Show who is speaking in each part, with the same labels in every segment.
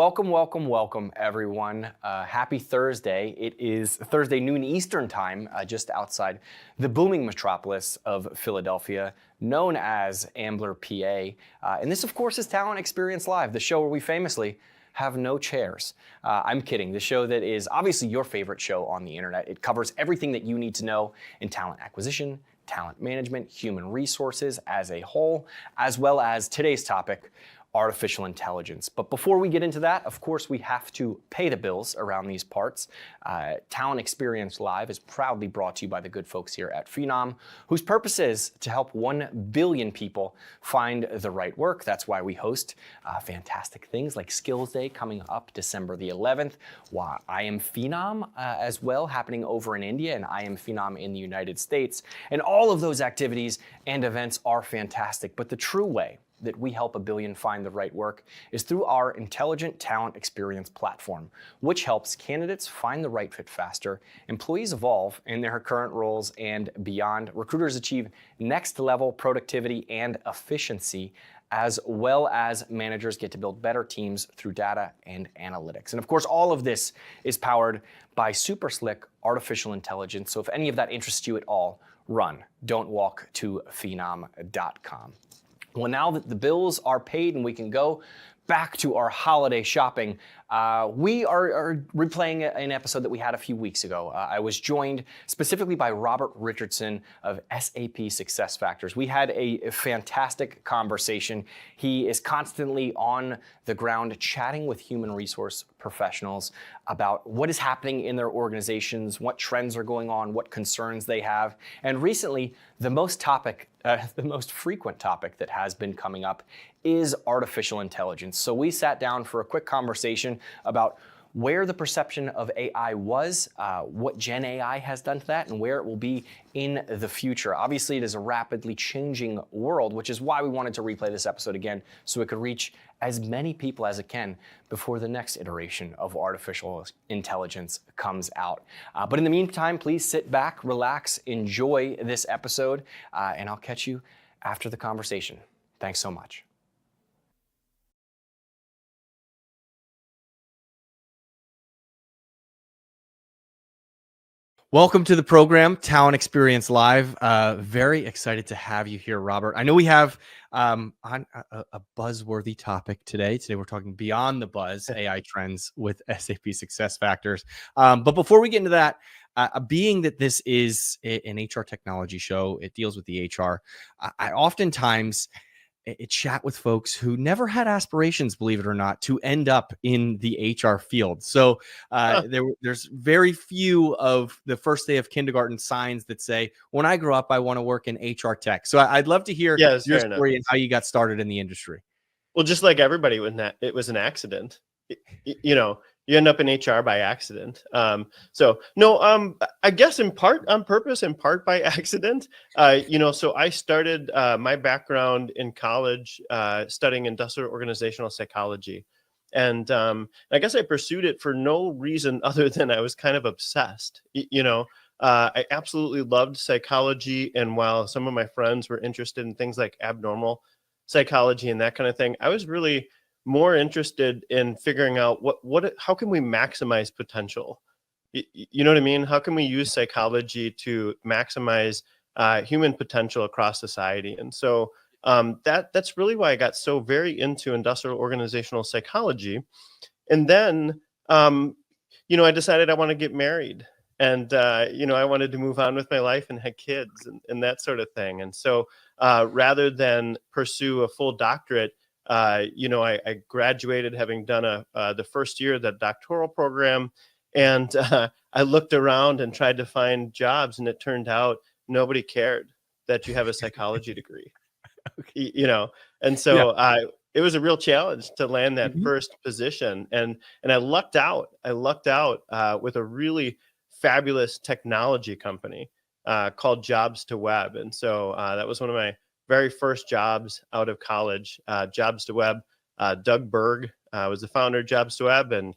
Speaker 1: Welcome, everyone. Happy Thursday. It is Thursday noon Eastern time, just outside the booming metropolis of Philadelphia, known as Ambler, PA. And this, of course, is Talent Experience Live, the show where we famously have no chairs. I'm kidding. The show that is obviously your favorite show on the internet. It covers everything that you need to know in talent acquisition, talent management, human resources as a whole, as well as today's topic, artificial intelligence. But before we get into that, of course, we have to pay the bills around these parts. Talent Experience Live is proudly brought to you by the good folks here at Phenom, whose purpose is to help 1 billion people find the right work. That's why we host fantastic things like Skills Day coming up December the 11th, while I Am Phenom as well happening over in India, and I Am Phenom in the United States. And all of those activities and events are fantastic, but the true way that we help 1 billion find the right work is through our Intelligent Talent Experience platform, which helps candidates find the right fit faster, employees evolve in their current roles and beyond, recruiters achieve next level productivity and efficiency, as well as managers get to build better teams through data and analytics. And of course, all of this is powered by super slick artificial intelligence. So if any of that interests you at all, run, don't walk to phenom.com. Well, now that the bills are paid and we can go back to our holiday shopping, we are replaying an episode that we had a few weeks ago. I was joined specifically by Robert Richardson of SAP SuccessFactors. We had a fantastic conversation. He is constantly on the ground chatting with human resource professionals about what is happening in their organizations, what trends are going on, what concerns they have. And recently, the most frequent topic that has been coming up is artificial intelligence. So we sat down for a quick conversation about where the perception of AI was, what Gen AI has done to that, and where it will be in the future. Obviously, it is a rapidly changing world, which is why we wanted to replay this episode again so it could reach as many people as it can before the next iteration of artificial intelligence comes out. But in the meantime, please sit back, relax, enjoy this episode, and I'll catch you after the conversation. Thanks so much. Welcome to the program, Talent Experience Live. Very excited to have you here, Robert. I know we have on a buzzworthy topic today. Today we're talking beyond the buzz, AI trends with SAP SuccessFactors. But before we get into that, being that this is an HR technology show, it deals with the HR. I oftentimes chat with folks who never had aspirations, believe it or not, to end up in the HR field. So there's very few of the first day of kindergarten signs that say, when I grow up, I want to work in HR tech. So I'd love to hear your story and how you got started in the industry.
Speaker 2: Well, just like everybody, it was an accident. You end up in HR by accident. I guess in part on purpose, in part by accident. So I started my background in college studying industrial organizational psychology. And I guess I pursued it for no reason other than I was kind of obsessed. I absolutely loved psychology. And while some of my friends were interested in things like abnormal psychology and that kind of thing, I was really more interested in figuring out how can we maximize potential? You know what I mean? How can we use psychology to maximize human potential across society? And so that's really why I got so very into industrial organizational psychology. And then, I decided I want to get married, and I wanted to move on with my life and have kids and that sort of thing. And so rather than pursue a full doctorate, I graduated having done the first year of the doctoral program, and I looked around and tried to find jobs, and it turned out nobody cared that you have a psychology degree. Okay. And so it was a real challenge to land that first position, and I lucked out. I lucked out with a really fabulous technology company called Jobs to Web, and so that was one of my very first jobs out of college. Jobs to Web. Doug Berg was the founder of Jobs to Web, and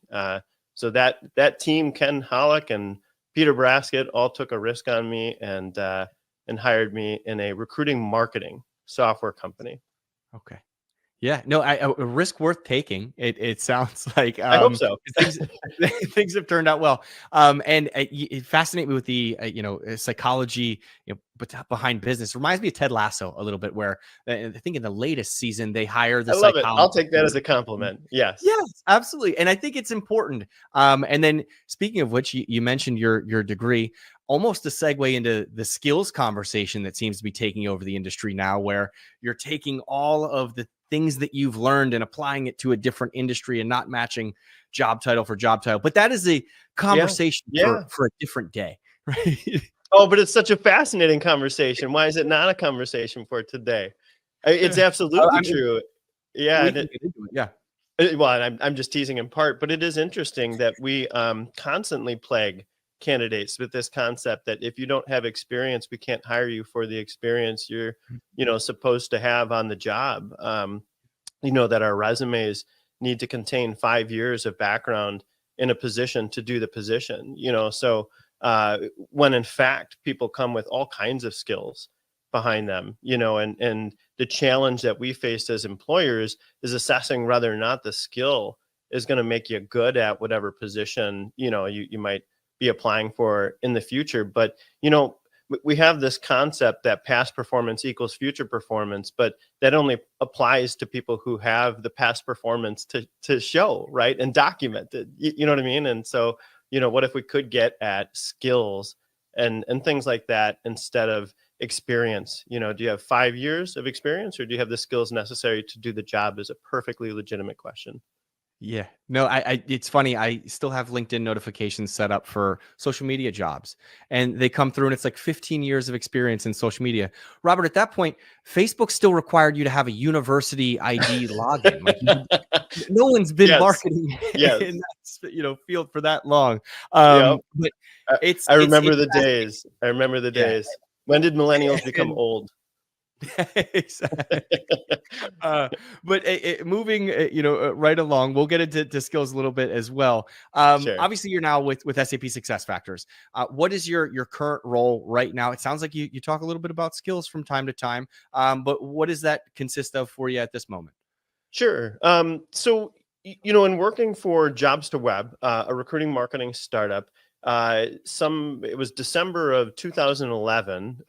Speaker 2: so that team, Ken Hollick and Peter Braskett, all took a risk on me and hired me in a recruiting marketing software company.
Speaker 1: Okay. Yeah, no, a risk worth taking. It sounds like
Speaker 2: I hope so.
Speaker 1: things things have turned out well. And it fascinates me with the psychology, but behind business. Reminds me of Ted Lasso a little bit, where I think in the latest season they hire the
Speaker 2: I love it. I'll
Speaker 1: psychologist.
Speaker 2: take that as a compliment. Yes.
Speaker 1: Yes, absolutely, and I think it's important. And then speaking of which, you mentioned your degree, almost a segue into the skills conversation that seems to be taking over the industry now, where you're taking all of the things that you've learned and applying it to a different industry and not matching job title for job title. But that is a
Speaker 2: Yeah.
Speaker 1: conversation
Speaker 2: Yeah.
Speaker 1: for a different day, right?
Speaker 2: Oh, but it's such a fascinating conversation. Why is it not a conversation for today? It's absolutely
Speaker 1: I mean,
Speaker 2: true. Yeah.
Speaker 1: we
Speaker 2: And
Speaker 1: can get into it. Yeah.
Speaker 2: well, and I'm just teasing in part, but it is interesting that we constantly plague candidates with this concept that if you don't have experience, we can't hire you for the experience you're, supposed to have on the job. That our resumes need to contain 5 years of background in a position to do the position. So when in fact people come with all kinds of skills behind them, and the challenge that we faced as employers is assessing whether or not the skill is going to make you good at whatever position you might be applying for in the future. But we have this concept that past performance equals future performance, but that only applies to people who have the past performance to show, right, and document it. You know what I mean? And so what if we could get at skills and things like that instead of experience? Do you have 5 years of experience, or do you have the skills necessary to do the job? Is a perfectly legitimate question.
Speaker 1: Yeah, no, it's funny. I still have LinkedIn notifications set up for social media jobs, and they come through, and it's like 15 years of experience in social media. Robert, at that point, Facebook still required you to have a university ID login. Like, no one's been
Speaker 2: Yes.
Speaker 1: marketing
Speaker 2: Yes.
Speaker 1: in that field for that long.
Speaker 2: Yep.
Speaker 1: But
Speaker 2: I,
Speaker 1: it's
Speaker 2: I
Speaker 1: it's
Speaker 2: remember
Speaker 1: it's
Speaker 2: the days. I remember the
Speaker 1: yeah,
Speaker 2: days. When did millennials become
Speaker 1: and
Speaker 2: old?
Speaker 1: exactly. But moving, right along, we'll get into skills a little bit as well.
Speaker 2: Sure.
Speaker 1: Obviously, you're now with SAP SuccessFactors. What is your current role right now? It sounds like you talk a little bit about skills from time to time, but what does that consist of for you at this moment?
Speaker 2: Sure. So, in working for Jobs to Web, a recruiting marketing startup, it was December of 2011.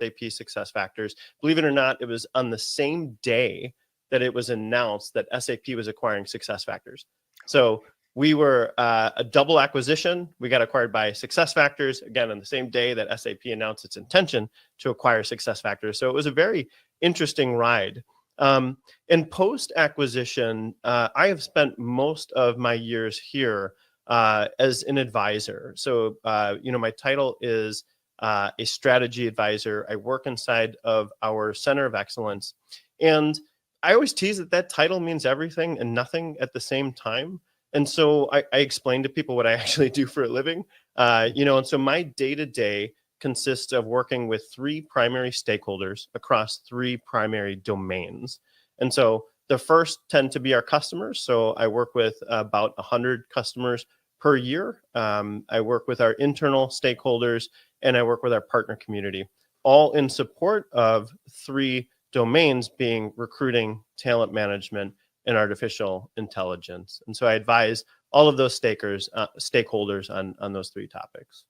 Speaker 2: SAP SuccessFactors. Believe it or not, it was on the same day that it was announced that SAP was acquiring SuccessFactors. So we were a double acquisition. We got acquired by SuccessFactors again on the same day that SAP announced its intention to acquire SuccessFactors. So it was a very interesting ride. In post acquisition, I have spent most of my years here as an advisor. So my title is a strategy advisor. I work inside of our center of excellence. And I always tease that title means everything and nothing at the same time. And so I explain to people what I actually do for a living. And so my day-to-day consists of working with 3 primary stakeholders across 3 primary domains. And so the first tend to be our customers. So I work with about 100 customers per year. I work with our internal stakeholders, and I work with our partner community, all in support of 3 domains being recruiting, talent management, and artificial intelligence. And so I advise all of those stakeholders on those 3 topics.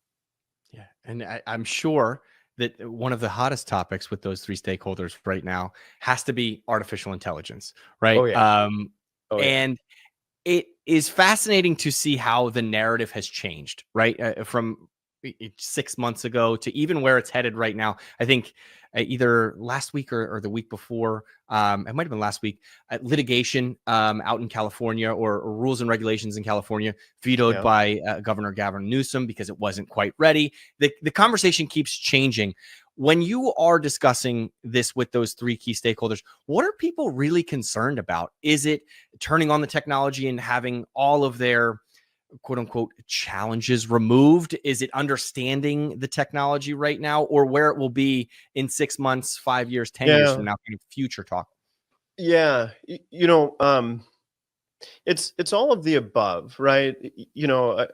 Speaker 1: Yeah, and I'm sure that one of the hottest topics with those 3 stakeholders right now has to be artificial intelligence, right?
Speaker 2: Oh yeah. Oh yeah.
Speaker 1: And it is fascinating to see how the narrative has changed, right? From 6 months ago to even where it's headed right now. I think either last week or the week before, it might have been last week, litigation out in California or rules and regulations in California vetoed by Governor Gavin Newsom because it wasn't quite ready. The conversation keeps changing. When you are discussing this with those 3 key stakeholders, what are people really concerned about? Is it turning on the technology and having all of their quote unquote challenges removed? Is it understanding the technology right now, or where it will be in 6 months, 5 years, 10 years from now, kind of future talk?
Speaker 2: Yeah. It's all of the above, right?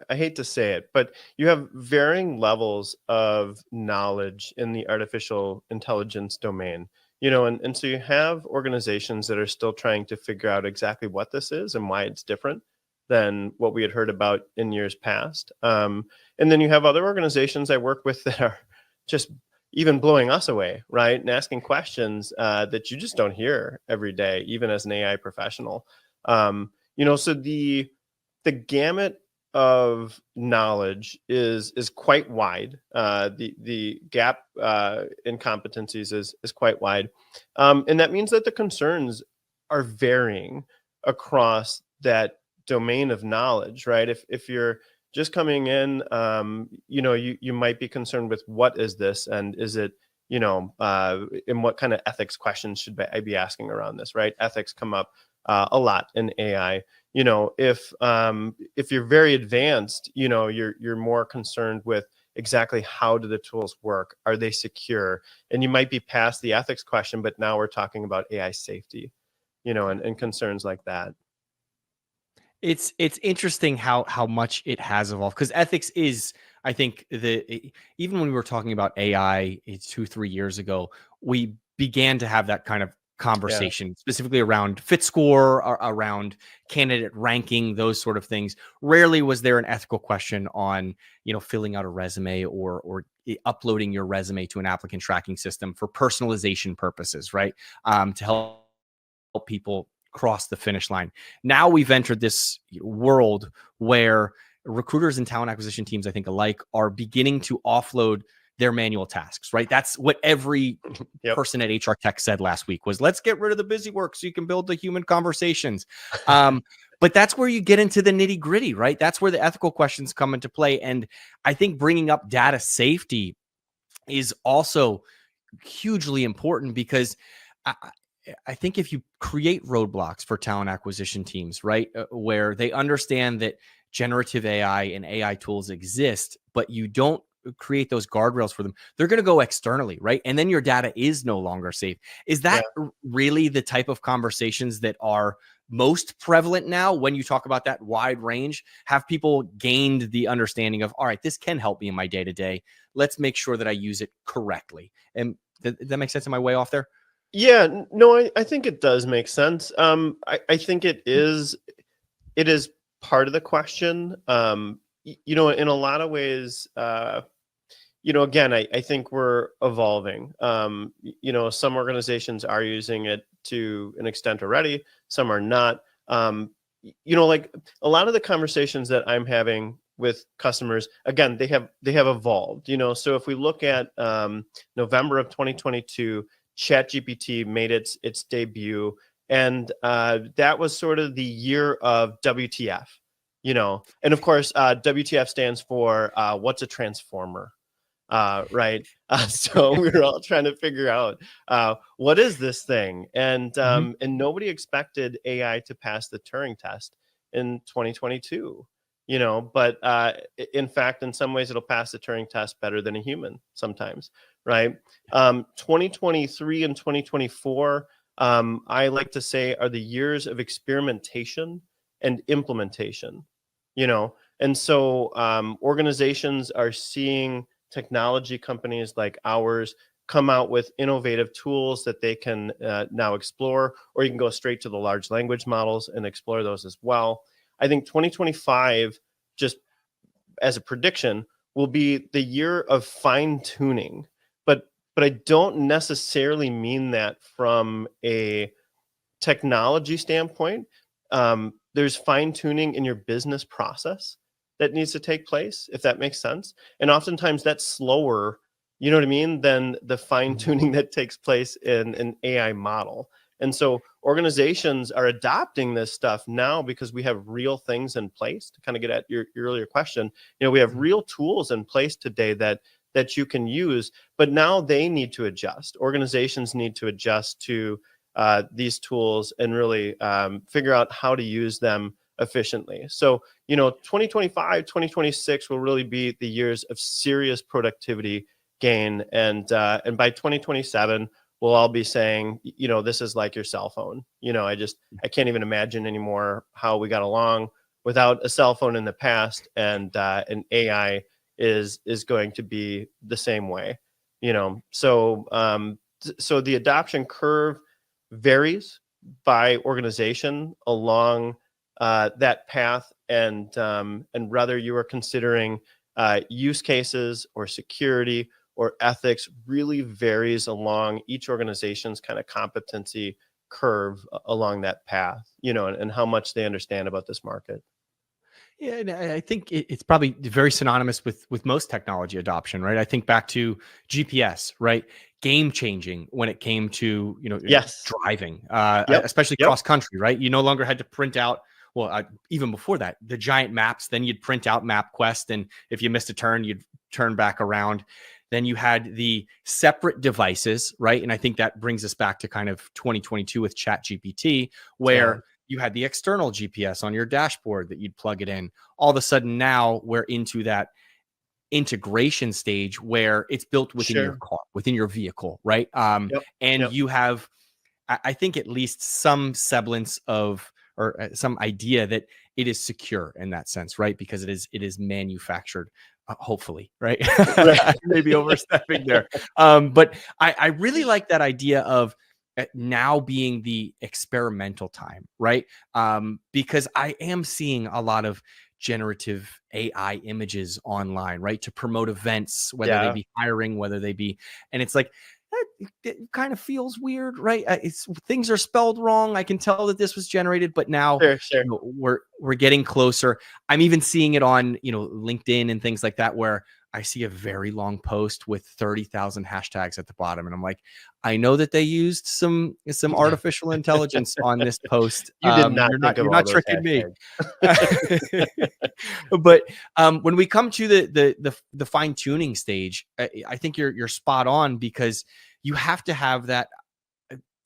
Speaker 2: I hate to say it, but you have varying levels of knowledge in the artificial intelligence domain. and so you have organizations that are still trying to figure out exactly what this is and why it's different than what we had heard about in years past. And then you have other organizations I work with that are just even blowing us away, right? And asking questions that you just don't hear every day, even as an AI professional. So the gamut of knowledge is quite wide. The gap in competencies is quite wide, and that means that the concerns are varying across that domain of knowledge, right? If you're just coming in, you might be concerned with what is this, and is it, and what kind of ethics questions should I be asking around this, right? Ethics come up a lot in AI. If you're very advanced, you're more concerned with exactly how do the tools work, are they secure, and you might be past the ethics question, but now we're talking about AI safety, and concerns like that.
Speaker 1: It's interesting how much it has evolved, because ethics is, I think, even when we were talking about AI 2-3 years ago, we began to have that kind of conversation, specifically around fit score, around candidate ranking, those sort of things. Rarely was there an ethical question on, filling out a resume or uploading your resume to an applicant tracking system for personalization purposes, right? To help people cross the finish line. Now we've entered this world where recruiters and talent acquisition teams, I think alike, are beginning to offload their manual tasks, right? That's what every person at HR Tech said last week was, let's get rid of the busy work so you can build the human conversations. But that's where you get into the nitty gritty, right? That's where the ethical questions come into play. And I think bringing up data safety is also hugely important, because I think if you create roadblocks for talent acquisition teams, right, where they understand that generative AI and AI tools exist, but you don't create those guardrails for them, they're going to go externally, right? And then your data is no longer safe. Is that really the type of conversations that are most prevalent now when you talk about that wide range? Have people gained the understanding of, all right, this can help me in my day-to-day. Let's make sure that I use it correctly. And that makes sense? Am I way off there?
Speaker 2: Yeah, no, I think it does make sense. I think it is part of the question. In a lot of ways, again, I think we're evolving. Some organizations are using it to an extent already, some are not. Like a lot of the conversations that I'm having with customers, again, they have evolved. So if we look at November of 2022, ChatGPT made its debut, and that was sort of the year of WTF, and of course, WTF stands for what's a transformer, right? So we were all trying to figure out what is this thing, and nobody expected AI to pass the Turing test in 2022. But in fact, in some ways, it'll pass the Turing test better than a human sometimes, right? 2023 and 2024, I like to say, are the years of experimentation and implementation, and so organizations are seeing technology companies like ours come out with innovative tools that they can now explore, or you can go straight to the large language models and explore those as well. I think 2025, just as a prediction, will be the year of fine tuning, but I don't necessarily mean that from a technology standpoint. There's fine tuning in your business process that needs to take place, if that makes sense. And oftentimes that's slower, you know what I mean, than the fine tuning that takes place in an AI model. And so organizations are adopting this stuff now because we have real things in place. To kind of get at your earlier question, we have real tools in place today that you can use, but now they need to adjust. Organizations need to adjust to these tools and really figure out how to use them efficiently. So, 2025, 2026 will really be the years of serious productivity gain. And by 2027, we'll all be saying, this is like your cell phone. I can't even imagine anymore how we got along without a cell phone in the past, and AI is going to be the same way. So So the adoption curve varies by organization along that path, and whether you are considering use cases or security or ethics really varies along each organization's kind of competency curve along that path, and how much they understand about this market.
Speaker 1: Yeah, and I think it's probably very synonymous with most technology adoption, right? I think back to GPS, right? Game changing when it came to
Speaker 2: Yes.
Speaker 1: driving,
Speaker 2: Yep.
Speaker 1: especially
Speaker 2: Yep.
Speaker 1: cross country, right? You no longer had to print out. Well, even before that, the giant maps. Then you'd print out MapQuest, and if you missed a turn, you'd turn back around. Then you had the separate devices, right? And I think that brings us back to kind of 2022 with ChatGPT, where
Speaker 2: Yeah.
Speaker 1: you had the external GPS on your dashboard that you'd plug it in. All of a sudden now we're into that integration stage where it's built within your
Speaker 2: Sure.
Speaker 1: car, within your vehicle, right?
Speaker 2: Yep.
Speaker 1: And
Speaker 2: Yep.
Speaker 1: you have, I think, at least some semblance of, or some idea that it is secure in that sense, right? Because it is manufactured, hopefully, right?
Speaker 2: Right.
Speaker 1: Maybe overstepping there. But I really like that idea of now being the experimental time, right? Because I am seeing a lot of generative AI images online, right? To promote events, whether they
Speaker 2: Yeah.
Speaker 1: be hiring, whether they be, and it's like, it kind of feels weird, right? It's things are spelled wrong. I can tell that this was generated, but now
Speaker 2: Sure. Sure.
Speaker 1: we're getting closer. I'm even seeing it on LinkedIn and things like that, where I see a very long post with 30,000 hashtags at the bottom, and I'm like, I know that they used some artificial intelligence on this post.
Speaker 2: You did not
Speaker 1: You're
Speaker 2: think of
Speaker 1: you're
Speaker 2: all
Speaker 1: not
Speaker 2: those
Speaker 1: tricking me.
Speaker 2: hashtags.
Speaker 1: But when we come to the fine tuning stage, I think you're spot on, because you have to have that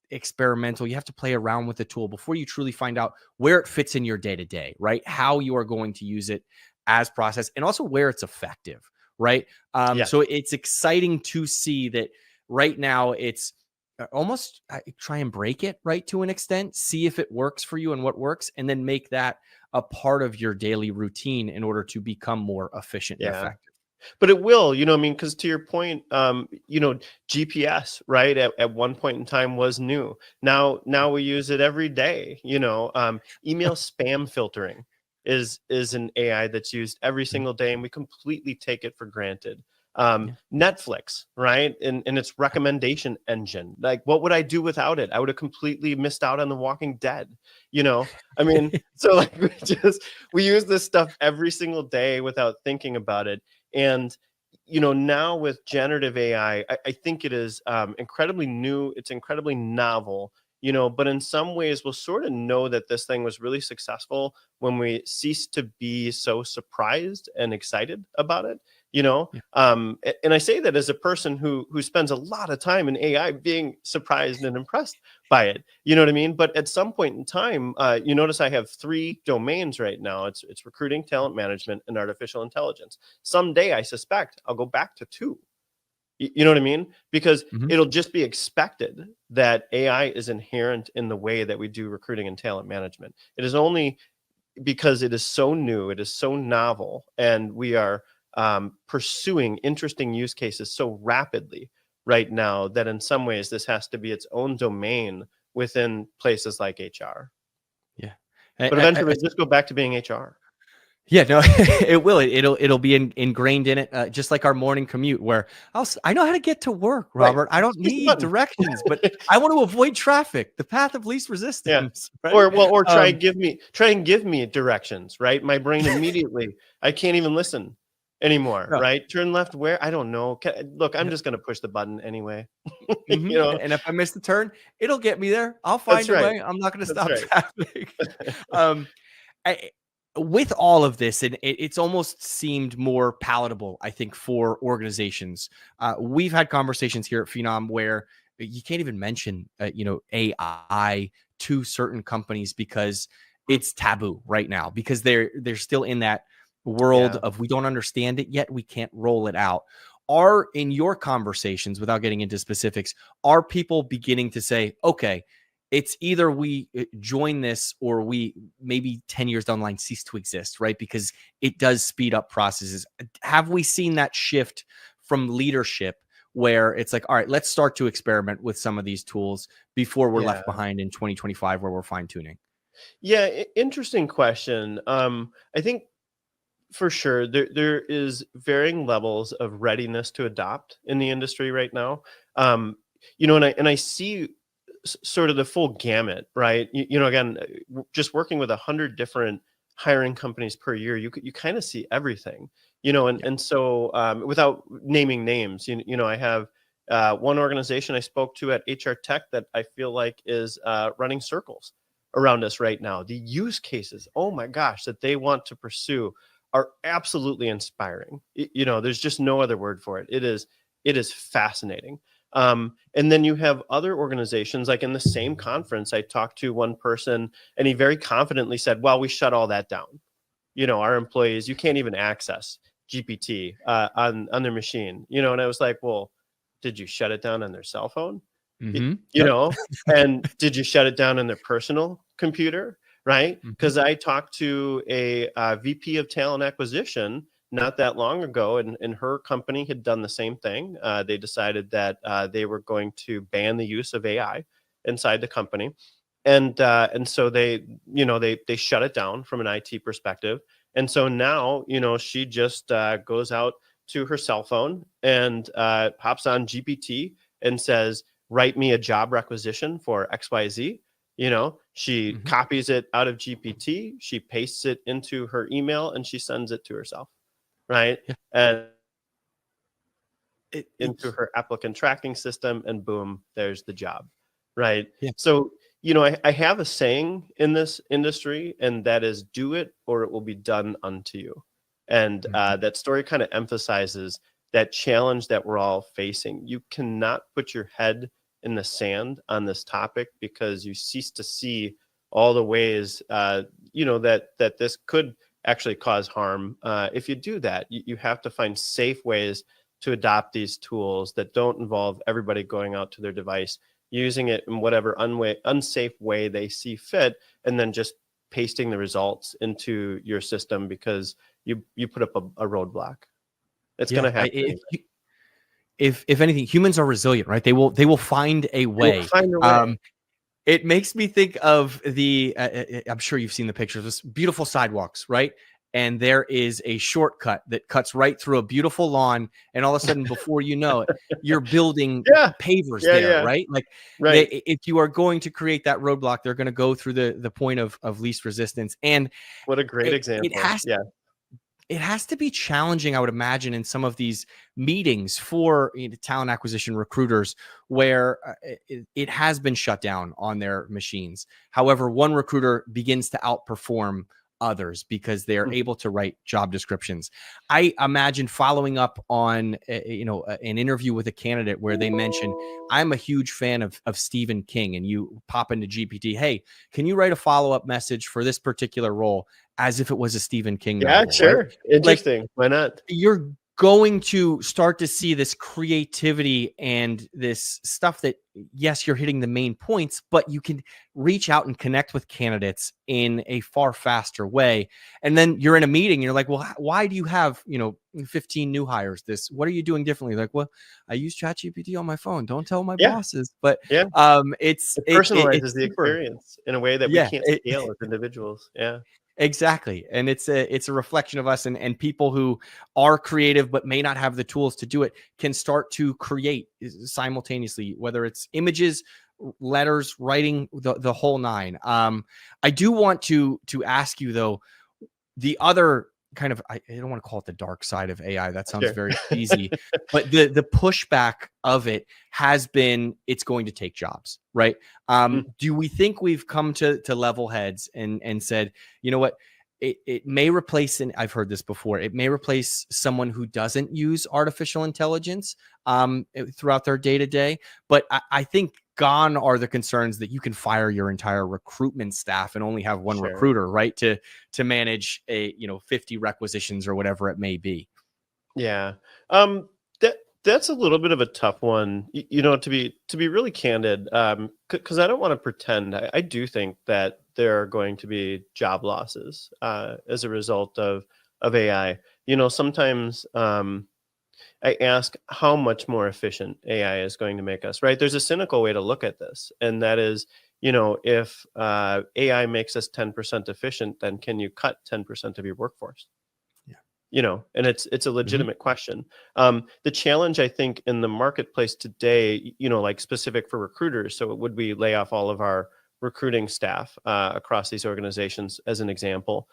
Speaker 1: experimental. You have to play around with the tool before you truly find out where it fits in your day to day, right? How you are going to use it as process, and also where it's effective, right?
Speaker 2: Yeah.
Speaker 1: So it's exciting to see that right now it's almost try and break it, right, to an extent, see if it works for you and what works, and then make that a part of your daily routine in order to become more efficient and
Speaker 2: Yeah.
Speaker 1: effective.
Speaker 2: But it will, I mean, because to your point, GPS, right, at one point in time was new. Now we use it every day. Email spam filtering is an AI that's used every
Speaker 1: Mhm.
Speaker 2: single day, and we completely take it for granted.
Speaker 1: Yeah.
Speaker 2: Netflix, right, and its recommendation engine. Like, what would I do without it? I would have completely missed out on The Walking Dead. I mean, so like we use this stuff every single day without thinking about it. And now with generative AI, I think it is incredibly new. It's incredibly novel. But in some ways, we'll sort of know that this thing was really successful when we cease to be so surprised and excited about it.
Speaker 1: Yeah.
Speaker 2: And I say that as a person who spends a lot of time in AI being surprised and impressed by it. You know what I mean? But at some point in time, you notice I have 3 domains right now. It's recruiting, talent management, and artificial intelligence. Someday, I suspect I'll go back to 2. You know what I mean? Because
Speaker 1: Mhm.
Speaker 2: it'll just be expected that AI is inherent in the way that we do recruiting and talent management. It is only because it is so new, it is so novel, and we are pursuing interesting use cases so rapidly right now that in some ways this has to be its own domain within places like HR.
Speaker 1: Yeah.
Speaker 2: But eventually, it'll just go back to being HR.
Speaker 1: Yeah, no, it will. It'll be ingrained in it, just like our morning commute, where I know how to get to work,
Speaker 2: Right.
Speaker 1: Robert. I don't
Speaker 2: Just push the
Speaker 1: need
Speaker 2: button.
Speaker 1: directions, but I want to avoid traffic, the path of least
Speaker 2: Yeah.
Speaker 1: resistance, right?
Speaker 2: Or
Speaker 1: Um,
Speaker 2: try and give me directions, right? My brain immediately, I can't even listen anymore,
Speaker 1: no,
Speaker 2: right? Turn left where? I don't know. Look, I'm
Speaker 1: yeah,
Speaker 2: just gonna push the button anyway.
Speaker 1: mhm.
Speaker 2: You know?
Speaker 1: And if I miss the turn, it'll get me there. I'll
Speaker 2: That's
Speaker 1: find a
Speaker 2: right.
Speaker 1: way. I'm not going to
Speaker 2: That's
Speaker 1: stop
Speaker 2: right.
Speaker 1: traffic. Um, I, with all of this, and it's almost seemed more palatable, I think, for organizations. We've had conversations here at Phenom where you can't even mention, AI to certain companies because
Speaker 2: Mm,
Speaker 1: it's taboo right now, because they're still in that world
Speaker 2: yeah.
Speaker 1: of, we don't understand it yet, we can't roll it out. Are, in your conversations, without getting into specifics, are people beginning to say, okay, it's either we join this or we maybe 10 years down the line cease to exist, right? Because it does speed up processes. Have we seen that shift from leadership where it's like, all right, let's start to experiment with some of these tools before we're
Speaker 2: Yeah.
Speaker 1: left behind in 2025 where we're fine tuning?
Speaker 2: Yeah, interesting question. I think for sure there is varying levels of readiness to adopt in the industry right now. And I see sort of the full gamut, right? Again, just working with 100 different hiring companies per year, you kind of see everything,
Speaker 1: Yeah.
Speaker 2: and so without naming names, I have one organization I spoke to at HR Tech that I feel like is running circles around us right now. The use cases, oh my gosh, that they want to pursue are absolutely inspiring. There's just no other word for it. It is fascinating. And then you have other organizations, like in the same conference, I talked to one person and he very confidently said, well, we shut all that down. Our employees, you can't even access GPT on their machine, and I was like, well, did you shut it down on their cell phone? Y-
Speaker 1: Mm-hmm.
Speaker 2: You
Speaker 1: Yep.
Speaker 2: know, and did you shut it down on their personal computer? Right.
Speaker 1: Mm-hmm.
Speaker 2: Because I talked to a VP of talent acquisition not that long ago, and her company had done the same thing. They decided that they were going to ban the use of AI inside the company, and so they shut it down from an IT perspective. And so now she just goes out to her cell phone and pops on GPT and says, "Write me a job requisition for XYZ." She
Speaker 1: Mm-hmm.
Speaker 2: copies it out of GPT, she pastes it into her email, and she sends it to herself, right?
Speaker 1: Yeah.
Speaker 2: And into
Speaker 1: It's
Speaker 2: her applicant tracking system, and boom, there's the job, right?
Speaker 1: yeah.
Speaker 2: So, I have a saying in this industry, and that is, do it or it will be done unto you. And
Speaker 1: Mhm.
Speaker 2: that story kind of emphasizes that challenge that we're all facing. You cannot put your head in the sand on this topic, because you cease to see all the ways, that this could actually cause harm. If you do that, you have to find safe ways to adopt these tools that don't involve everybody going out to their device, using it in whatever unsafe way they see fit, and then just pasting the results into your system because you put up a roadblock. It's going
Speaker 1: Yeah.
Speaker 2: to happen anyway.
Speaker 1: If anything, humans are resilient, right? They will find a
Speaker 2: They will
Speaker 1: way.
Speaker 2: find a way.
Speaker 1: It makes me think of the. I'm sure you've seen the pictures. This beautiful sidewalks, right? And there is a shortcut that cuts right through a beautiful lawn, and all of a sudden, before you know it, you're building
Speaker 2: Yeah,
Speaker 1: pavers
Speaker 2: yeah,
Speaker 1: there,
Speaker 2: yeah.
Speaker 1: right? Like
Speaker 2: Right.
Speaker 1: if you are going to create that roadblock, they're going to go through the point of least resistance, and
Speaker 2: What a great
Speaker 1: it
Speaker 2: example.
Speaker 1: has
Speaker 2: Yeah.
Speaker 1: it has to be challenging, I would imagine, in some of these meetings for talent acquisition recruiters where it has been shut down on their machines. However, one recruiter begins to outperform others because they're
Speaker 2: Mm.
Speaker 1: able to write job descriptions. I imagine following up on an interview with a candidate where they mention, I'm a huge fan of Stephen King, and you pop into GPT, hey, can you write a follow-up message for this particular role, as if it was a Stephen King
Speaker 2: Yeah,
Speaker 1: novel, right?
Speaker 2: sure.
Speaker 1: Like,
Speaker 2: Interesting. Why not?
Speaker 1: you're going to start to see this creativity and this stuff that, yes, you're hitting the main points, but you can reach out and connect with candidates in a far faster way. And then you're in a meeting and you're like, well, why do you have 15 new hires? What are you doing differently? Like, well, I use ChatGPT on my phone, don't tell my
Speaker 2: Yeah.
Speaker 1: bosses. But
Speaker 2: Yeah.
Speaker 1: it's
Speaker 2: It
Speaker 1: it's
Speaker 2: personalizes the
Speaker 1: super.
Speaker 2: experience in a way that we
Speaker 1: Yeah,
Speaker 2: can't scale as individuals. Yeah.
Speaker 1: exactly. And it's a reflection of us, and people who are creative but may not have the tools to do it can start to create simultaneously, whether it's images, letters, writing, the whole nine. I do want to ask you though, the other kind of, I don't want to call it the dark side of AI. That sounds
Speaker 2: Sure.
Speaker 1: very cheesy, but the pushback of it has been it's going to take jobs, right?
Speaker 2: Mm,
Speaker 1: Do we think we've come to level heads and said, you know what? It may replace, and I've heard this before, it may replace someone who doesn't use artificial intelligence throughout their day to day. But I think gone are the concerns that you can fire your entire recruitment staff and only have one
Speaker 2: sure.
Speaker 1: recruiter, right? To manage 50 requisitions or whatever it may be.
Speaker 2: Yeah. That's a little bit of a tough one, to be really candid, because I don't want to pretend. I do think that there are going to be job losses as a result of AI. Sometimes I ask how much more efficient AI is going to make us, right? There's a cynical way to look at this, and that is, if AI makes us 10% efficient, then can you cut 10% of your workforce? And it's a legitimate question. The challenge, I think, in the marketplace today, like specific for recruiters, so would we lay off all of our recruiting staff across these organizations as an example?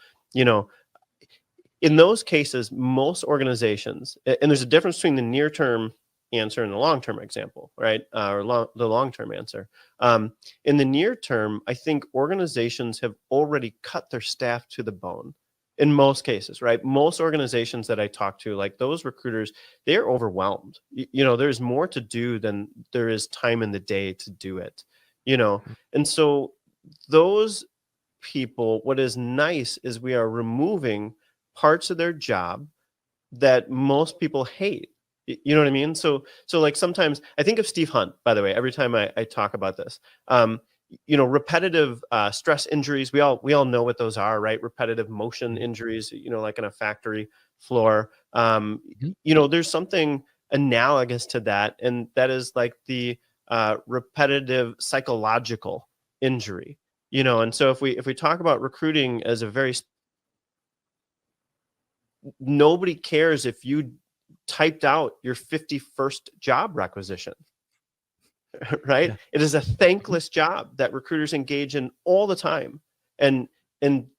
Speaker 2: In those cases, most organizations, and there's a difference between the near term answer and the long term example, right? The long term answer. In the near term, I think organizations have already cut their staff to the bone. In most cases, right? Most organizations that I talk to, like those recruiters, they're overwhelmed. There's more to do than there is time in the day to do it. And so those people, what is nice is we are removing parts of their job that most people hate. You know what I mean? So like sometimes I think of Steve Hunt, by the way, every time I talk about this. Repetitive stress injuries, we all know what those are, right? Repetitive motion injuries, like on a factory floor. There's something analogous to that, and that is like the repetitive psychological injury. And so if we talk about recruiting as a very, nobody cares if you typed out your 51st job requisition. Right? Yeah. It is a thankless job that recruiters engage in all the time. And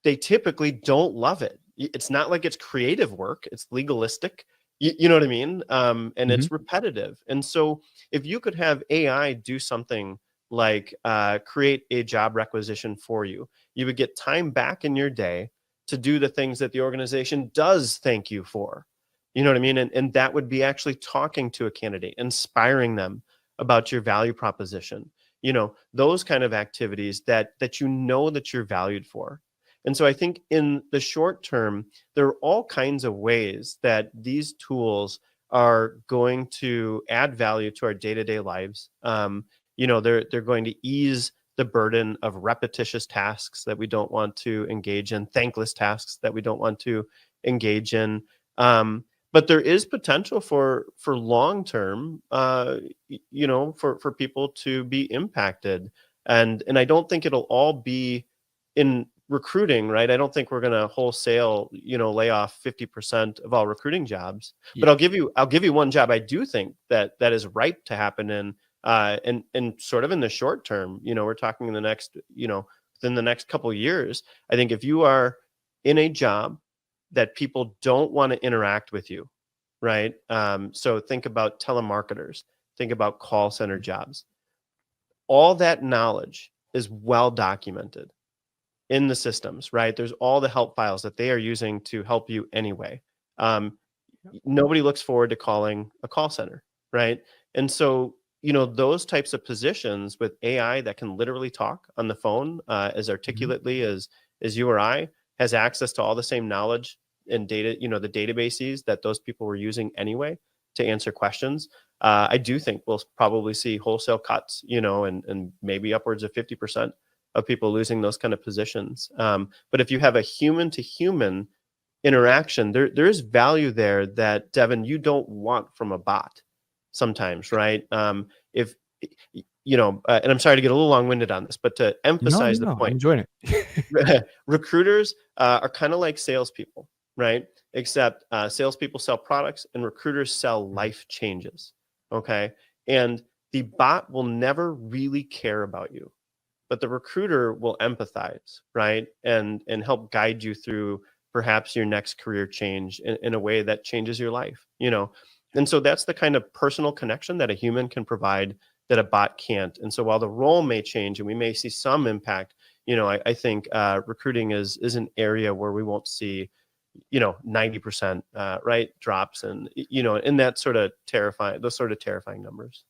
Speaker 2: they typically don't love it. It's not like it's creative work. It's legalistic. You know what I mean? And it's repetitive. And so if you could have AI do something like create a job requisition for you, you would get time back in your day to do the things that the organization does thank you for. You know what I mean? And that would be actually talking to a candidate, inspiring them about your value proposition, those kind of activities that that you're valued for. And so I think in the short term, there are all kinds of ways that these tools are going to add value to our day-to-day lives. They're going to ease the burden of repetitious tasks that we don't want to engage in, thankless tasks that we don't want to engage in. But there is potential for long term, for people to be impacted, and I don't think it'll all be in recruiting, right? I don't think we're going to wholesale, lay off 50% of all recruiting jobs. Yeah. But I'll give you one job I do think that is ripe to happen in, and sort of in the short term. We're talking in the next, within the next couple of years. I think if you are in a job that people don't want to interact with you, right? So think about telemarketers, think about call center jobs. All that knowledge is well documented in the systems, right? There's all the help files that they are using to help you anyway. Nobody looks forward to calling a call center, right? And so, those types of positions with AI that can literally talk on the phone as articulately as you or I, has access to all the same knowledge and data, the databases that those people were using anyway to answer questions. I do think we'll probably see wholesale cuts, and maybe upwards of 50% of people losing those kind of positions. But if you have a human to human interaction, there is value there that, Devin, you don't want from a bot sometimes, right? And I'm sorry to get a little long-winded on this, but to emphasize the point,
Speaker 3: I'm enjoying
Speaker 2: it. Recruiters are kind of like salespeople, right? Except salespeople sell products and recruiters sell life changes. Okay. And the bot will never really care about you, but the recruiter will empathize, right? And help guide you through perhaps your next career change in a way that changes your life, And so that's the kind of personal connection that a human can provide that a bot can't. And so while the role may change and we may see some impact, I think recruiting is an area where we won't see 90% right drops and in that sort of terrifying numbers.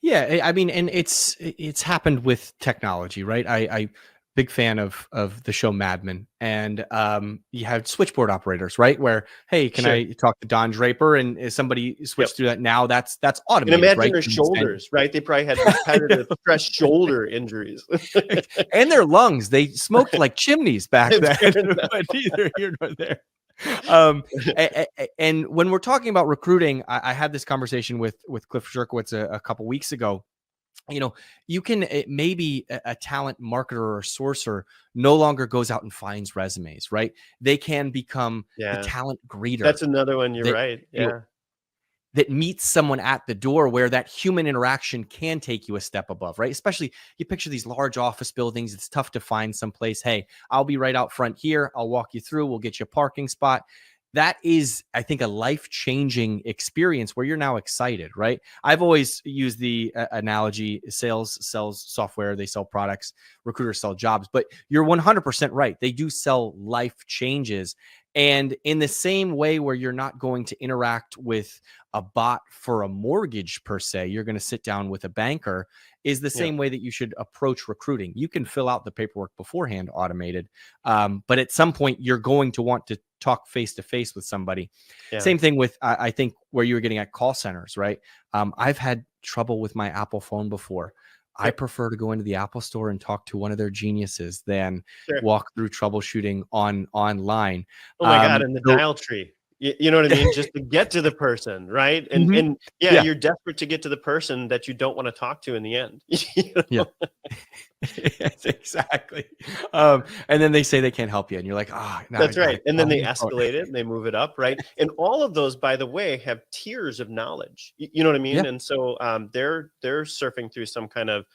Speaker 3: Yeah, I mean, and it's happened with technology, right? I big fan of the show Mad Men, and you have switchboard operators, right? Where, hey, can I talk to Don Draper? And is somebody switched through that now? That's automated.
Speaker 2: And imagine
Speaker 3: right?
Speaker 2: their shoulders, right? They probably had repetitive stress shoulder injuries,
Speaker 3: and their lungs. They smoked like chimneys back then. But neither here nor there. And when we're talking about recruiting, I had this conversation with Cliff Jerkowitz a couple weeks ago. You know, you can maybe a talent marketer or sourcer no longer goes out and finds resumes, right? They can become the
Speaker 2: Yeah.
Speaker 3: talent greeter.
Speaker 2: That's another one. You're
Speaker 3: that,
Speaker 2: right.
Speaker 3: you know,
Speaker 2: Yeah.
Speaker 3: that meets someone at the door, where that human interaction can take you a step above, right? Especially you picture these large office buildings. It's tough to find someplace. Hey, I'll be right out front here. I'll walk you through. We'll get you a parking spot. That is, I think, a life-changing experience where you're now excited, right? I've always used the analogy: sales sells software, they sell products, recruiters sell jobs. But you're 100% right. They do sell life changes. And in the same way where you're not going to interact with a bot for a mortgage per se, you're going to sit down with a banker, is the
Speaker 2: Yeah.
Speaker 3: same way that you should approach recruiting. You can fill out the paperwork beforehand, automated, but at some point you're going to want to talk face to face with somebody.
Speaker 2: Yeah.
Speaker 3: Same thing with, I think, where you were getting at call centers, right? I've had trouble with my Apple phone before. I prefer to go into the Apple store and talk to one of their geniuses than
Speaker 2: Sure.
Speaker 3: walk through troubleshooting online.
Speaker 2: Oh my God. And the dial tree. You know what I mean? Just to get to the person, right? And
Speaker 3: Mhm.
Speaker 2: and yeah,
Speaker 3: Yeah.
Speaker 2: you're desperate to get to the person that you don't want to talk to in the end. You know?
Speaker 3: Yeah. Yes, exactly. And then they say they can't help you, and you're like, now I
Speaker 2: That's right.
Speaker 3: gotta
Speaker 2: And
Speaker 3: call
Speaker 2: then they
Speaker 3: the phone."
Speaker 2: escalate it and they move it up, right? And all of those, by the way, have tiers of knowledge. You know what I mean?
Speaker 3: Yeah.
Speaker 2: And so they're surfing through some kind of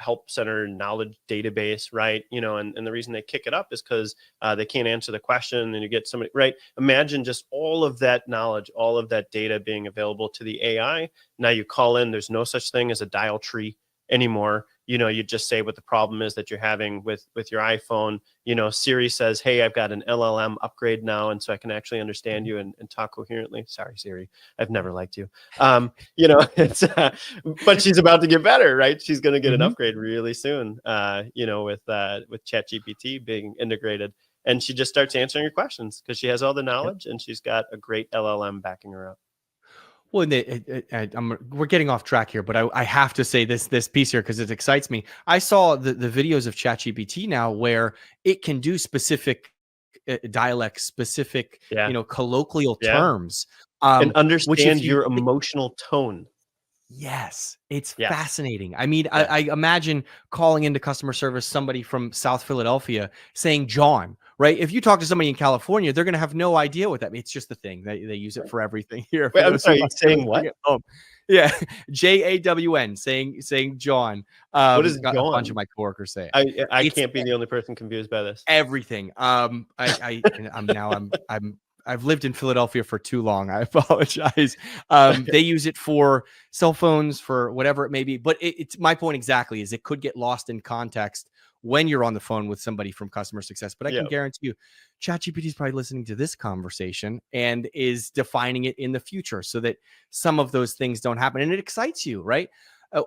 Speaker 2: help center knowledge database, right? You know, and the reason they kick it up is because they can't answer the question, and you get somebody, right? Imagine just all of that knowledge, all of that data being available to the AI. Now you call in, there's no such thing as a dial tree anymore. You know, you just say what the problem is that you're having with your iPhone. You know, Siri says, hey, I've got an LLM upgrade now, and so I can actually understand you and talk coherently. Sorry, Siri, I've never liked you. You know, it's but she's about to get better, right? She's going to get an upgrade really soon. You know, with ChatGPT being integrated, and she just starts answering your questions because she has all the knowledge and she's got a great LLM backing her up.
Speaker 3: Well, we're getting off track here, but I have to say this piece here because it excites me. I saw the videos of ChatGPT now where it can do specific dialect, specific,
Speaker 2: Yeah,
Speaker 3: colloquial
Speaker 2: yeah,
Speaker 3: terms,
Speaker 2: and
Speaker 3: which if
Speaker 2: understand
Speaker 3: you
Speaker 2: your emotional tone.
Speaker 3: Yes, it's
Speaker 2: Yes.
Speaker 3: fascinating. I mean,
Speaker 2: Yes.
Speaker 3: I imagine calling into customer service somebody from South Philadelphia saying John, right? If you talk to somebody in California, they're going to have no idea what that means. It's just the thing. They use it for everything here.
Speaker 2: Wait,
Speaker 3: For
Speaker 2: I'm
Speaker 3: those who
Speaker 2: sorry,
Speaker 3: might be
Speaker 2: saying
Speaker 3: listening
Speaker 2: what?
Speaker 3: at home. Yeah, JAWN, saying John.
Speaker 2: What is
Speaker 3: Got a bunch of
Speaker 2: John?
Speaker 3: my coworkers say it.
Speaker 2: I
Speaker 3: It's
Speaker 2: can't be the only person confused by this.
Speaker 3: everything. I've lived in Philadelphia for too long. I apologize. They use it for cell phones, for whatever it may be. But it's my point exactly is it could get lost in context when you're on the phone with somebody from customer success. But I
Speaker 2: Yeah.
Speaker 3: can guarantee you, ChatGPT is probably listening to this conversation and is defining it in the future so that some of those things don't happen. And it excites you, right?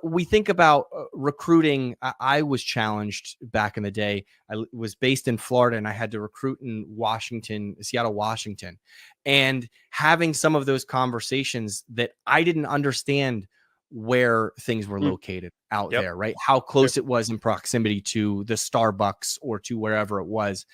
Speaker 3: We think about recruiting. I was challenged back in the day. Was based in Florida and I had to recruit in Seattle, Washington, and having some of those conversations that I didn't understand where things were
Speaker 2: Mm.
Speaker 3: located out
Speaker 2: Yep.
Speaker 3: there, right? How close it was in proximity to the Starbucks or to wherever it was.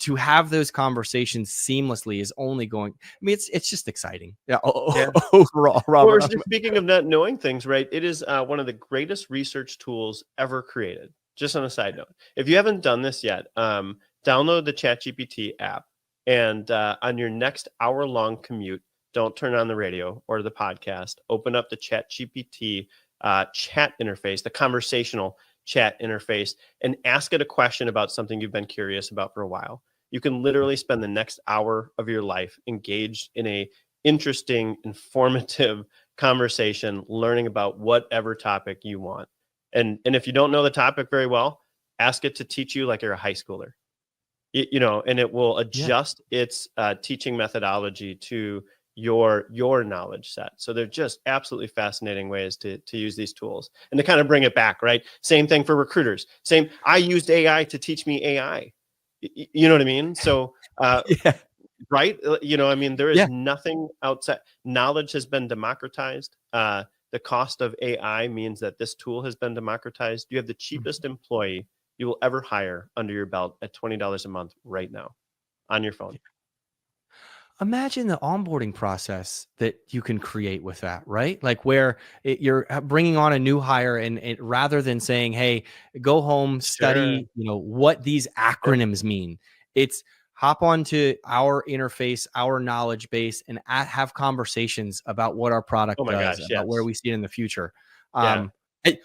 Speaker 3: To have those conversations seamlessly is only going. I mean, it's just exciting. Yeah.
Speaker 2: Yeah.
Speaker 3: Overall, Robert.
Speaker 2: Well, speaking of not knowing things, right? It is one of the greatest research tools ever created. Just on a side note, if you haven't done this yet, download the ChatGPT app, and on your next hour-long commute, don't turn on the radio or the podcast. Open up the ChatGPT chat interface, the conversational chat interface, and ask it a question about something you've been curious about for a while. You can literally spend the next hour of your life engaged in a interesting, informative conversation, learning about whatever topic you want. And if you don't know the topic very well, ask it to teach you like you're a high schooler. You know, and it will adjust its teaching methodology to your knowledge set. So they're just absolutely fascinating ways to use these tools and to kind of bring it back, right? Same thing for recruiters. I used AI to teach me AI. You know what I mean? So
Speaker 3: Yeah.
Speaker 2: right? You know, I mean, there is
Speaker 3: Yeah.
Speaker 2: nothing outside. Knowledge has been democratized. The cost of AI means that this tool has been democratized. You have the cheapest employee you will ever hire under your belt at $20 a month right now on your phone.
Speaker 3: Imagine the onboarding process that you can create with that, right? Like where you're bringing on a new hire, and rather than saying, "Hey, go home,
Speaker 2: Sure.
Speaker 3: study," what these
Speaker 2: Yep.
Speaker 3: acronyms mean. It's hop onto our interface, our knowledge base, and have conversations about what our
Speaker 2: Oh
Speaker 3: product
Speaker 2: my
Speaker 3: does,
Speaker 2: gosh,
Speaker 3: about where
Speaker 2: yes.
Speaker 3: we see it in the future.
Speaker 2: Yeah.
Speaker 3: Um, it-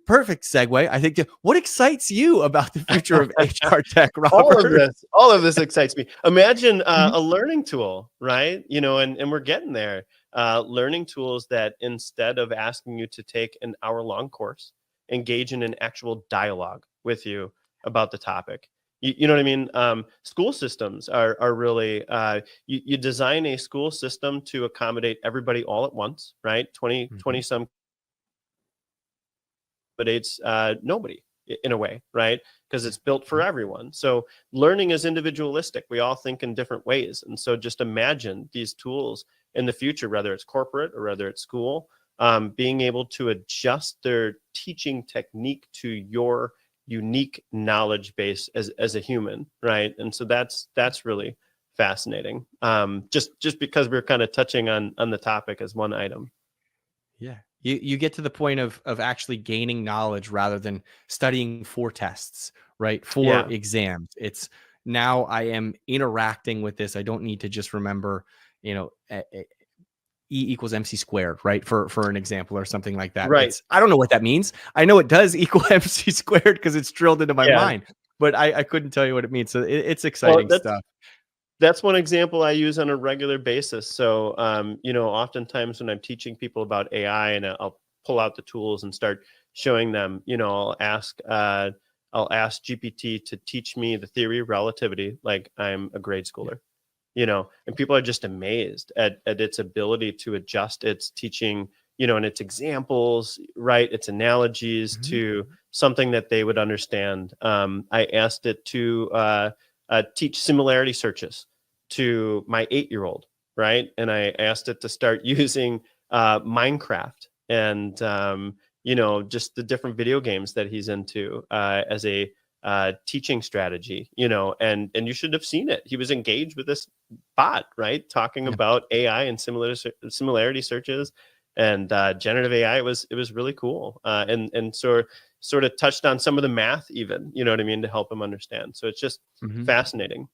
Speaker 3: Perfect segue. I think. What excites you about the future of HR tech, Robert?
Speaker 2: All of this excites me. Imagine
Speaker 3: Mhm.
Speaker 2: a learning tool, right? And we're getting there. Learning tools that, instead of asking you to take an hour-long course, engage in an actual dialogue with you about the topic. You know what I mean? School systems are really, you design a school system to accommodate everybody all at once, right? 20
Speaker 3: Mhm.
Speaker 2: some accommodates nobody, in a way, right? Because it's built for
Speaker 3: Mhm.
Speaker 2: everyone. So learning is individualistic. We all think in different ways. And so just imagine these tools in the future, whether it's corporate or whether it's school, being able to adjust their teaching technique to your unique knowledge base as a human, right? And so that's really fascinating. Just because we're kind of touching on the topic as one item.
Speaker 3: Yeah. You get to the point of actually gaining knowledge rather than studying for tests, right? For
Speaker 2: Yeah.
Speaker 3: exams. It's now I am interacting with this. I don't need to just remember, E equals MC squared, right? For an example or something like that.
Speaker 2: Right.
Speaker 3: It's I don't know what that means. I know it does equal MC squared because it's drilled into my
Speaker 2: Yeah.
Speaker 3: mind, but I couldn't tell you what it means. So it's
Speaker 2: Well,
Speaker 3: exciting
Speaker 2: that's
Speaker 3: stuff.
Speaker 2: That's one example I use on a regular basis. So, oftentimes when I'm teaching people about AI, and I'll pull out the tools and start showing them, I'll ask GPT to teach me the theory of relativity, like I'm a grade
Speaker 3: Yeah.
Speaker 2: schooler, and people are just amazed at its ability to adjust its teaching, and its examples, right? Its analogies
Speaker 3: Mhm.
Speaker 2: to something that they would understand. I asked it to teach similarity searches to my 8-year-old, right? And I asked it to start using Minecraft and just the different video games that he's into as a teaching strategy, and you should have seen it. He was engaged with this bot, right, talking
Speaker 3: Yeah.
Speaker 2: about AI and similarity searches and generative AI. It was really cool, and sort of touched on some of the math, even, you know what I mean, to help him understand. So it's just
Speaker 3: Mhm.
Speaker 2: fascinating.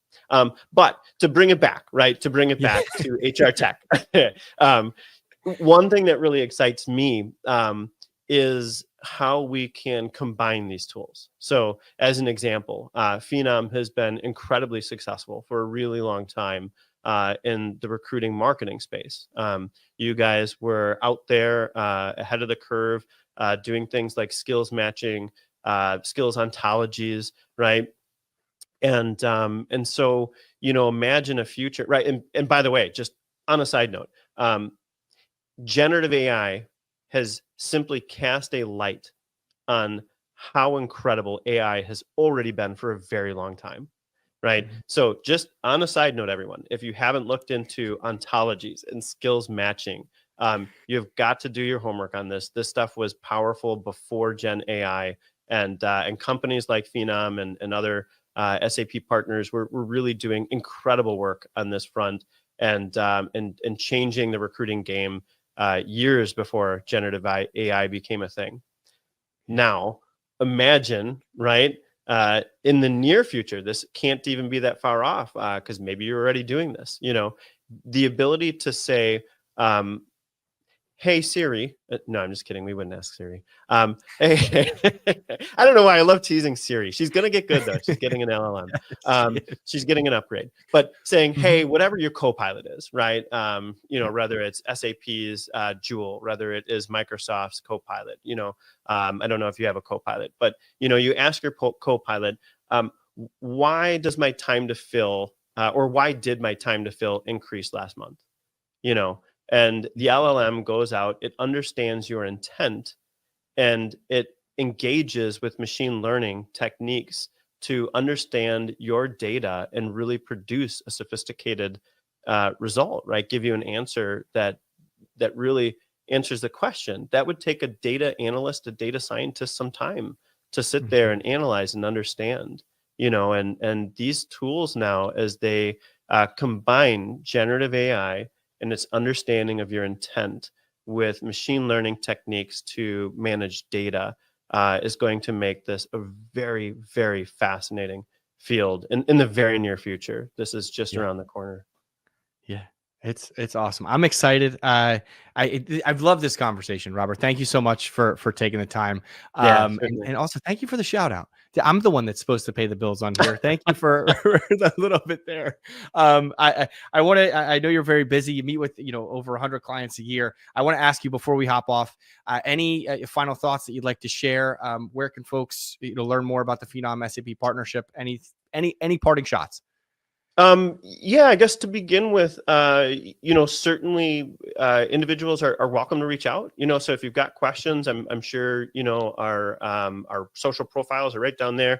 Speaker 2: But to bring it back, right, to bring it
Speaker 3: Yeah.
Speaker 2: back to HR tech, um, one thing that really excites me is how we can combine these tools. So, as an example, Phenom has been incredibly successful for a really long time in the recruiting marketing space. You guys were out there ahead of the curve, doing things like skills matching, skills ontologies, right? And so, imagine a future, right? And by the way, just on a side note, generative AI has simply cast a light on how incredible AI has already been for a very long time, right?
Speaker 3: Mhm.
Speaker 2: So, just on a side note, everyone, if you haven't looked into ontologies and skills matching, you've got to do your homework on this. This stuff was powerful before Gen AI, and companies like Phenom and other SAP partners were really doing incredible work on this front, and changing the recruiting game years before generative AI became a thing.
Speaker 3: Yeah.
Speaker 2: Now, imagine, right? In the near future, this can't even be that far off, because maybe you're already doing this. The ability to say, um, "Hey Siri," no, I'm just kidding. We wouldn't ask Siri. Hey, I don't know why I love teasing Siri. She's gonna get good though. She's getting an LLM.
Speaker 3: She is.
Speaker 2: She's getting an upgrade. But saying,
Speaker 3: Mhm.
Speaker 2: "Hey, whatever your Copilot is," right? Whether it's SAP's Joule, whether it is Microsoft's Copilot. I don't know if you have a Copilot, but you ask your Copilot, "Why does my time to fill, or why did my time to fill increase last month?" You know, and the LLM goes out, it understands your intent, and it engages with machine learning techniques to understand your data and really produce a sophisticated result, right? Give you an answer that really answers the question. That would take a data analyst, a data scientist, some time to sit there
Speaker 3: Mhm.
Speaker 2: and analyze and understand. And these tools now, as they combine generative AI and its understanding of your intent with machine learning techniques to manage data is going to make this a very, very fascinating field in the very near future. This is just around the corner.
Speaker 3: Yeah, it's awesome. I'm excited. I've loved this conversation, Robert. Thank you so much for taking the time.
Speaker 2: Yeah,
Speaker 3: And also thank you for the shout out. I'm the one that's supposed to pay the bills on here. Thank you for the little bit there. I want to. I know you're very busy. You meet with over 100 clients a year. I want to ask you before we hop off. Any final thoughts that you'd like to share? Where can folks learn more about the Phenom SAP partnership? Any parting shots?
Speaker 2: Yeah, I guess to begin with, certainly individuals are welcome to reach out. So if you've got questions, I'm sure our social profiles are right down there.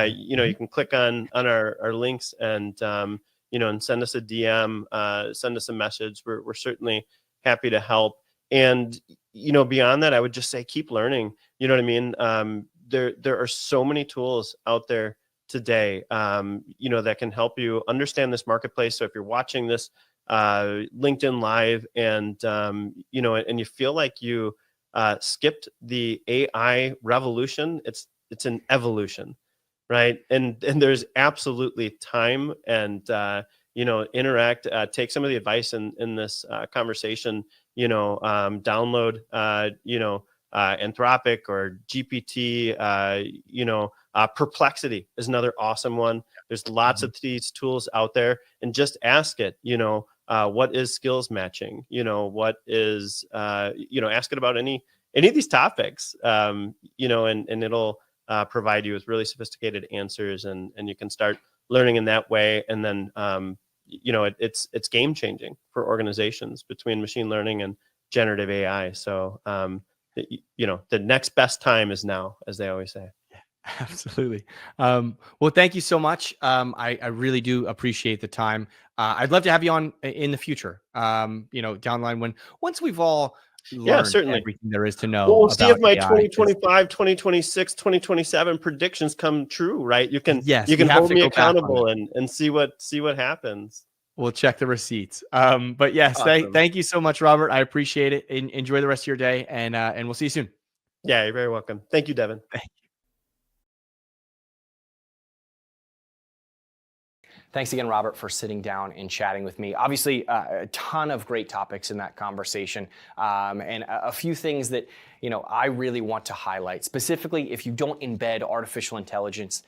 Speaker 2: You can click on our links and and send us a DM, send us a message. We're certainly happy to help. And beyond that, I would just say keep learning. You know what I mean? There are so many tools out there today, that can help you understand this marketplace. So if you're watching this LinkedIn Live and you feel like you skipped the AI revolution, it's an evolution, right? And there's absolutely time and interact. Take some of the advice in this conversation. Download Anthropic or GPT. Perplexity is another awesome one. There's lots of these tools out there, and just ask it, what is skills matching? What is, ask it about any of these topics, and it'll provide you with really sophisticated answers, and you can start learning in that way. And then, it's game changing for organizations between machine learning and generative AI. So, the next best time is now, as they always say.
Speaker 3: Absolutely. Well, thank you so much. I really do appreciate the time. I'd love to have you on in the future. Down the line once we've all learned
Speaker 2: certainly
Speaker 3: everything there is to know.
Speaker 2: Well, we'll see if my
Speaker 3: AI,
Speaker 2: 2025, 2026, 2027 predictions come true, right? You can
Speaker 3: yes,
Speaker 2: you can
Speaker 3: we have
Speaker 2: hold
Speaker 3: to
Speaker 2: me
Speaker 3: go back on
Speaker 2: accountable
Speaker 3: it.
Speaker 2: and see what happens.
Speaker 3: We'll check the receipts. But yes,
Speaker 2: Awesome.
Speaker 3: thank you so much, Robert. I appreciate it. Enjoy the rest of your day, and we'll see you soon.
Speaker 2: Yeah, you're very welcome. Thank you, Devin.
Speaker 1: Thanks again, Robert, for sitting down and chatting with me. Obviously, a ton of great topics in that conversation, and a few things that I really want to highlight. Specifically, if you don't embed artificial intelligence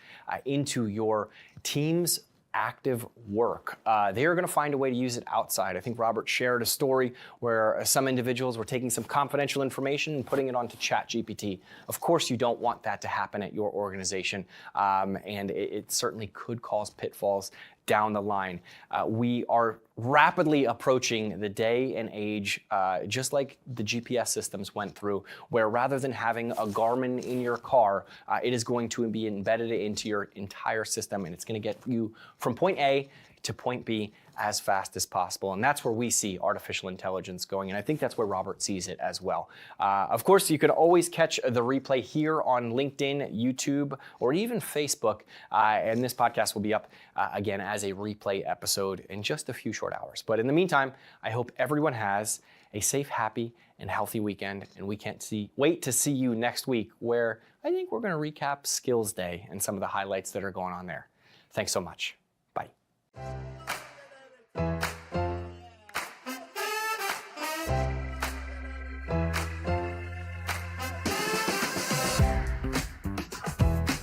Speaker 1: into your team's active work, they are going to find a way to use it outside. I think Robert shared a story where some individuals were taking some confidential information and putting it onto ChatGPT. Of course, you don't want that to happen at your organization, and it certainly could cause pitfalls down the line. We are rapidly approaching the day and age, just like the GPS systems went through, where rather than having a Garmin in your car, it is going to be embedded into your entire system, and it's going to get you from point A to point B as fast as possible. And that's where we see artificial intelligence going. And I think that's where Robert sees it as well. Of course, you could always catch the replay here on LinkedIn, YouTube, or even Facebook. And this podcast will be up again as a replay episode in just a few short hours. But in the meantime, I hope everyone has a safe, happy, and healthy weekend. And we can't wait to see you next week, where I think we're going to recap Skills Day and some of the highlights that are going on there. Thanks so much. Bye.